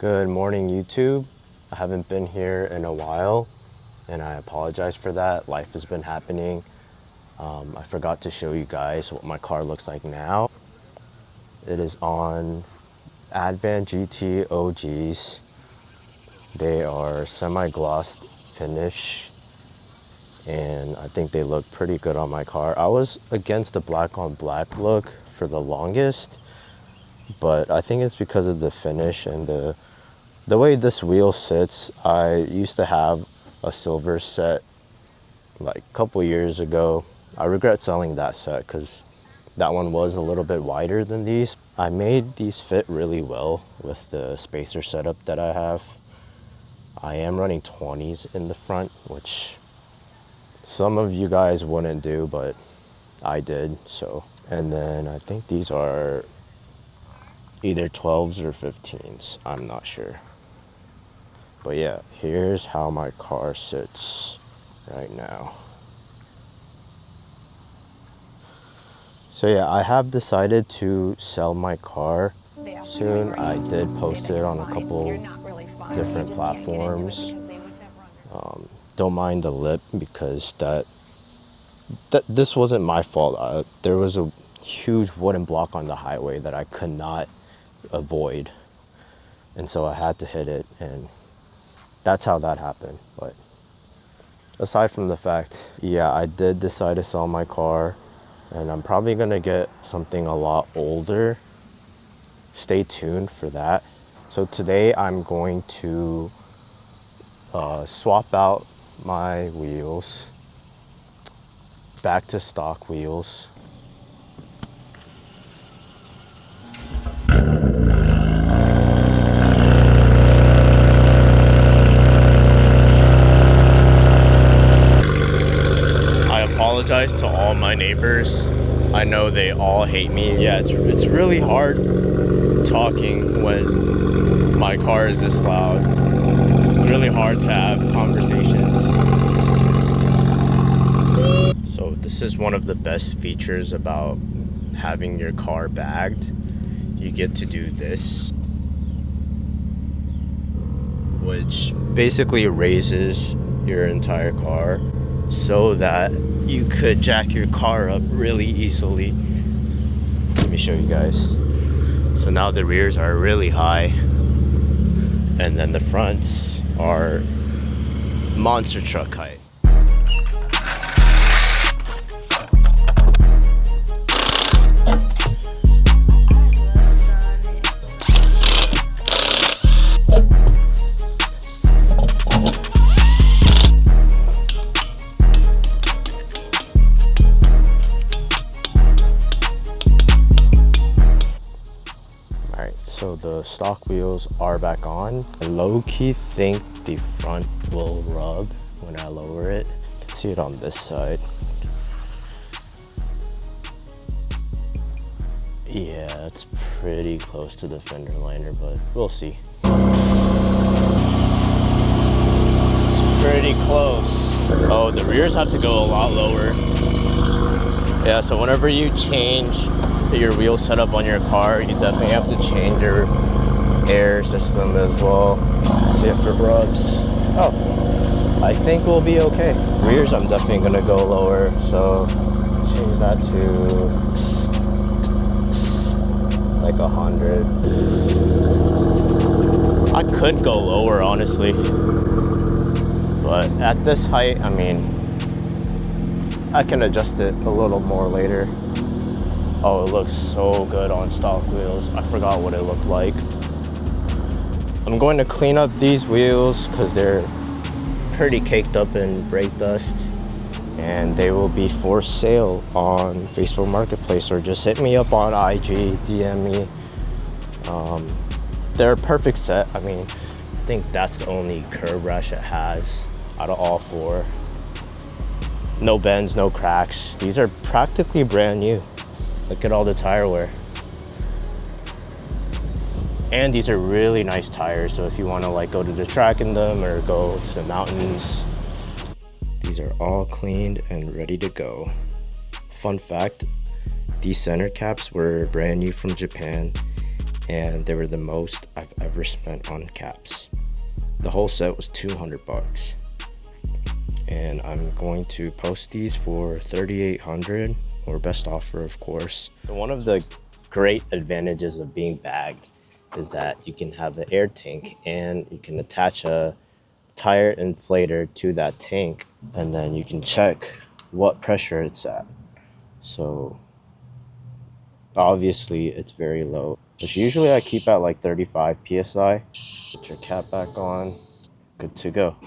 Good morning, YouTube. I haven't been here in a while and I apologize for that. Life has been happening. I forgot to show you guys what my car looks like now. It is on Advan GT OGs. They are semi-glossed finish and I think they look pretty good on my car. I was against the black on black look for the longest, but I think it's because of the finish and the way this wheel sits. I used to have a silver set like a couple years ago. I regret selling that set because that one was a little bit wider than these. I made these fit really well with the spacer setup that I have. I am running 20s in the front, which some of you guys wouldn't do, but I did. So, and then I think these are either 12s or 15s, I'm not sure. But yeah, here's how my car sits right now. So yeah, I have decided to sell my car soon. I did post it on a couple different platforms. Don't mind the lip because this wasn't my fault. There was a huge wooden block on the highway that I could not avoid. And so I had to hit it, and that's how that happened. But aside from the fact, yeah, I did decide to sell my car and I'm probably gonna get something a lot older. Stay tuned for that. So today I'm going to swap out my wheels back to stock wheels. I apologize to all my neighbors. I know they all hate me. Yeah, it's really hard talking when my car is this loud. It's really hard to have conversations. So this is one of the best features about having your car bagged. You get to do this, which basically raises your entire car so that you could jack your car up really easily. Let me show you guys. So now the rears are really high and then the fronts are monster truck height. So the stock wheels are back on. I low-key think the front will rub when I lower it. You can see it on this side. Yeah, it's pretty close to the fender liner, but we'll see. It's pretty close. Oh, the rears have to go a lot lower. Yeah, so whenever you change your wheel setup on your car, you definitely have to change your air system as well. See if it rubs. Oh, I think we'll be okay. Rears, I'm definitely gonna go lower, so change that to like 100. I could go lower, honestly, but at this height, I mean, I can adjust it a little more later. Oh, it looks so good on stock wheels. I forgot what it looked like. I'm going to clean up these wheels because they're pretty caked up in brake dust, and they will be for sale on Facebook Marketplace, or just hit me up on IG, DM me. They're a perfect set. I mean, I think that's the only curb rash it has out of all four. No bends, no cracks. These are practically brand new. Look at all the tire wear. And these are really nice tires, so if you want to like go to the track in them or go to the mountains. These are all cleaned and ready to go. Fun fact, these center caps were brand new from Japan and they were the most I've ever spent on caps. The whole set was 200 bucks. And I'm going to post these for 3,800 or best offer, of course. So one of the great advantages of being bagged is that you can have the air tank and you can attach a tire inflator to that tank, and then you can check what pressure it's at. So obviously it's very low, which usually I keep at like 35 psi. Put your cap back on, good to go.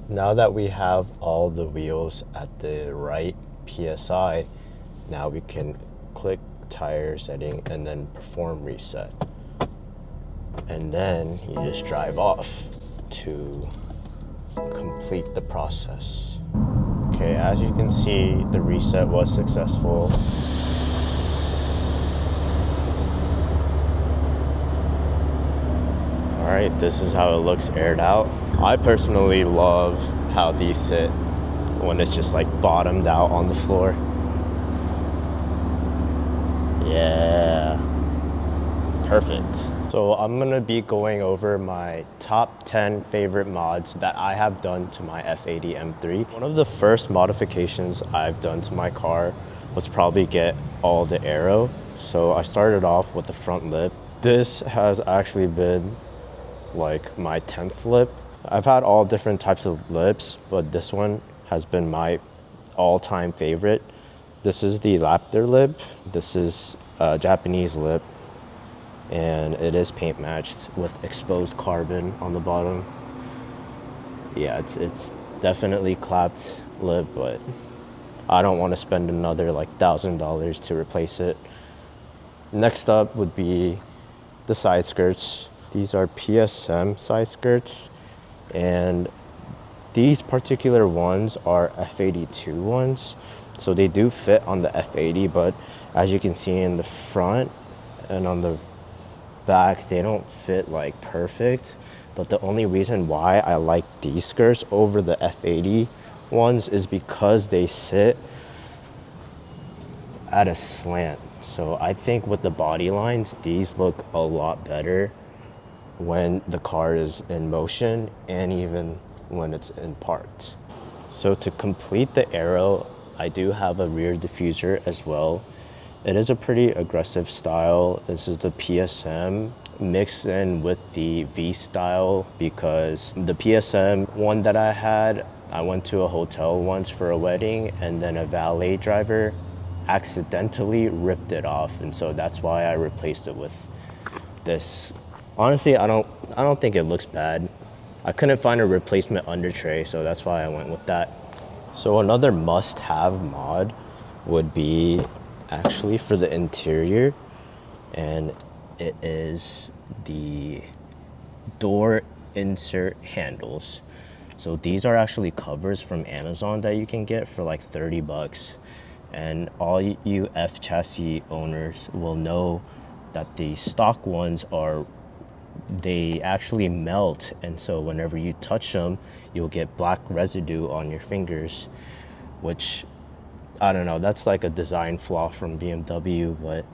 Now that we have all the wheels at the right PSI, now we can click tire setting and then perform reset. And then you just drive off to complete the process. Okay, as you can see, the reset was successful. All right, this is how it looks aired out. I personally love how these sit when it's just like bottomed out on the floor. Yeah, perfect. So I'm gonna be going over my top 10 favorite mods that I have done to my F80 M3. One of the first modifications I've done to my car was probably get all the Aero. So I started off with the front lip. This has actually been like my 10th lip. I've had all different types of lips, but this one has been my all-time favorite. This is the Raptor lip. This is a Japanese lip, and it is paint matched with exposed carbon on the bottom. Yeah, it's definitely clapped lip, but I don't want to spend another like $1,000 to replace it. Next up would be the side skirts. These are PSM side skirts, and these particular ones are F82 ones. So they do fit on the F80, but as you can see in the front and on the back, they don't fit like perfect. But the only reason why I like these skirts over the F80 ones is because they sit at a slant. So I think with the body lines, these look a lot better when the car is in motion and even when it's in parked. So to complete the Aero, I do have a rear diffuser as well. It is a pretty aggressive style. This is the PSM mixed in with the V style, because the PSM one that I had, I went to a hotel once for a wedding, and then a valet driver accidentally ripped it off, and so that's why I replaced it with this. Honestly, I don't think it looks bad. I couldn't find a replacement under tray, so that's why I went with that. So another must-have mod would be actually for the interior, and it is the door insert handles. So these are actually covers from Amazon that you can get for like 30 bucks. And all you F chassis owners will know that the stock ones they actually melt, and so whenever you touch them, you'll get black residue on your fingers, which, I don't know, that's like a design flaw from BMW, but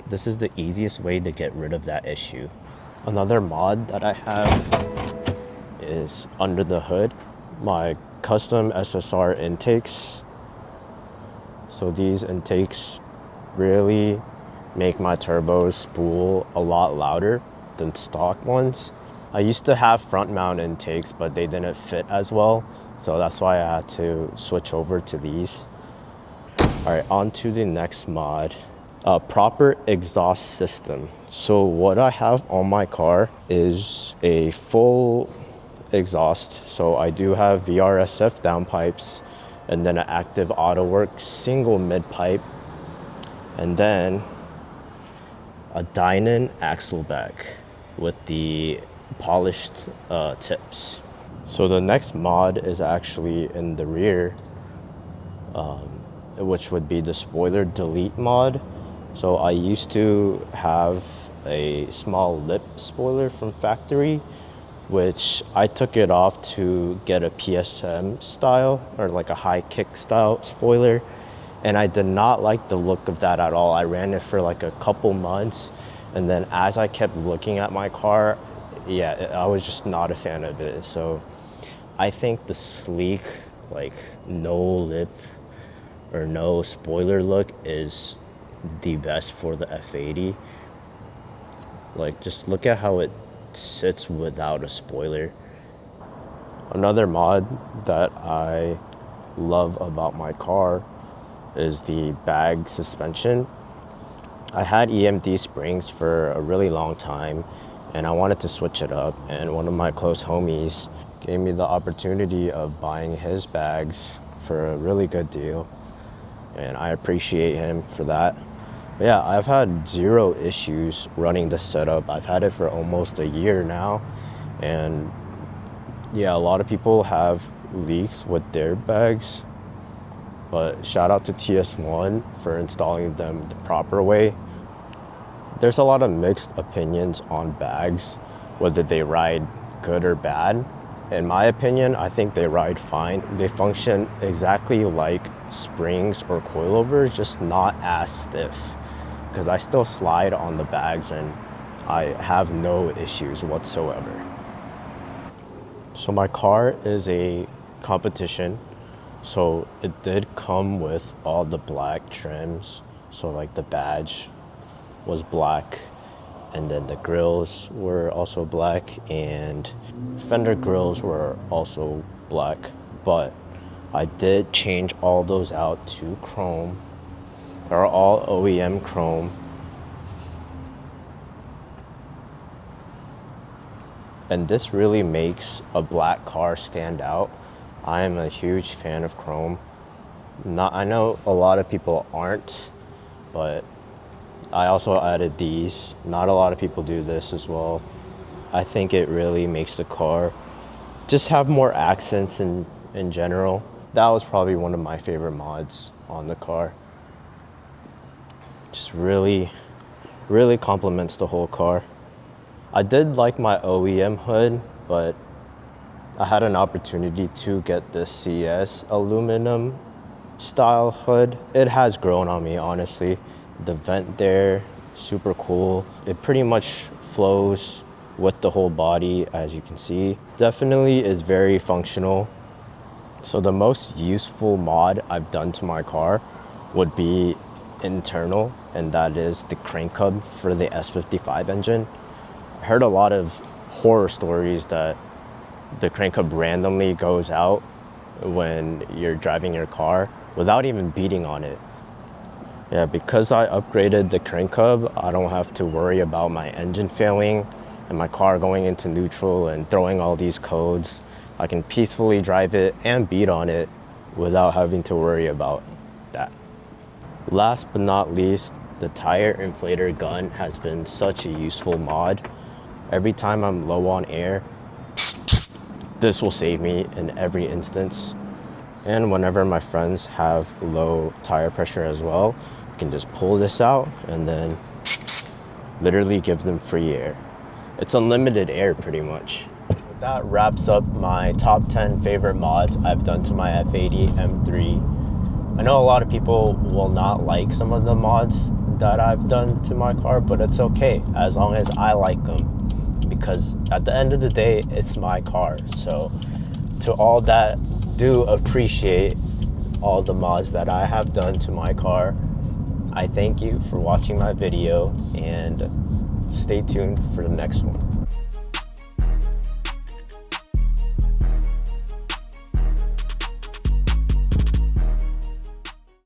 this is the easiest way to get rid of that issue. Another mod that I have is under the hood, my custom SSR intakes. So these intakes really make my turbos spool a lot louder than stock ones. I used to have front mount intakes, but they didn't fit as well, so that's why I had to switch over to these. All right, on to the next mod, proper exhaust system. So what I have on my car is a full exhaust. So I do have VRSF downpipes, and then an active AutoWork single mid pipe, and then a Dynon axle back with the polished tips. So the next mod is actually in the rear, which would be the spoiler delete mod. So I used to have a small lip spoiler from factory, which I took it off to get a PSM style, or like a high kick style spoiler, and I did not like the look of that at all. I ran it for like a couple months, And then as I kept looking at my car, yeah, I was just not a fan of it. So I think the sleek, like no lip or no spoiler look is the best for the F80. Like, just look at how it sits without a spoiler. Another mod that I love about my car is the bag suspension. I had EMD springs for a really long time and I wanted to switch it up, and one of my close homies gave me the opportunity of buying his bags for a really good deal, and I appreciate him for that. But yeah, I've had zero issues running this setup. I've had it for almost a year now, and yeah, a lot of people have leaks with their bags, but shout out to TS1 for installing them the proper way. There's a lot of mixed opinions on bags, whether they ride good or bad. In my opinion, I think they ride fine. They function exactly like springs or coilovers, just not as stiff. Because I still slide on the bags and I have no issues whatsoever. So my car is a competition. So it did come with all the black trims. So like the badge was black, and then the grills were also black, and fender grills were also black. But I did change all those out to chrome. They're all OEM chrome. And this really makes a black car stand out. I am a huge fan of chrome. I know a lot of people aren't, but I also added these. Not a lot of people do this as well. I think it really makes the car just have more accents in general. That was probably one of my favorite mods on the car. Just really, really complements the whole car. I did like my OEM hood, but I had an opportunity to get the CS aluminum style hood. It has grown on me, honestly. The vent there, super cool. It pretty much flows with the whole body, as you can see. Definitely is very functional. So the most useful mod I've done to my car would be internal, and that is the crank hub for the S55 engine. I heard a lot of horror stories that the crank hub randomly goes out when you're driving your car without even beating on it. Yeah, because I upgraded the crank hub, I don't have to worry about my engine failing and my car going into neutral and throwing all these codes. I can peacefully drive it and beat on it without having to worry about that. Last but not least, the tire inflator gun has been such a useful mod. Every time I'm low on air, this will save me in every instance. And whenever my friends have low tire pressure as well, I can just pull this out and then literally give them free air. It's unlimited air pretty much. That wraps up my top 10 favorite mods I've done to my F80 M3. I know a lot of people will not like some of the mods that I've done to my car, but it's okay as long as I like them, because at the end of the day, it's my car. So to all that do appreciate all the mods that I have done to my car, I thank you for watching my video, and stay tuned for the next one.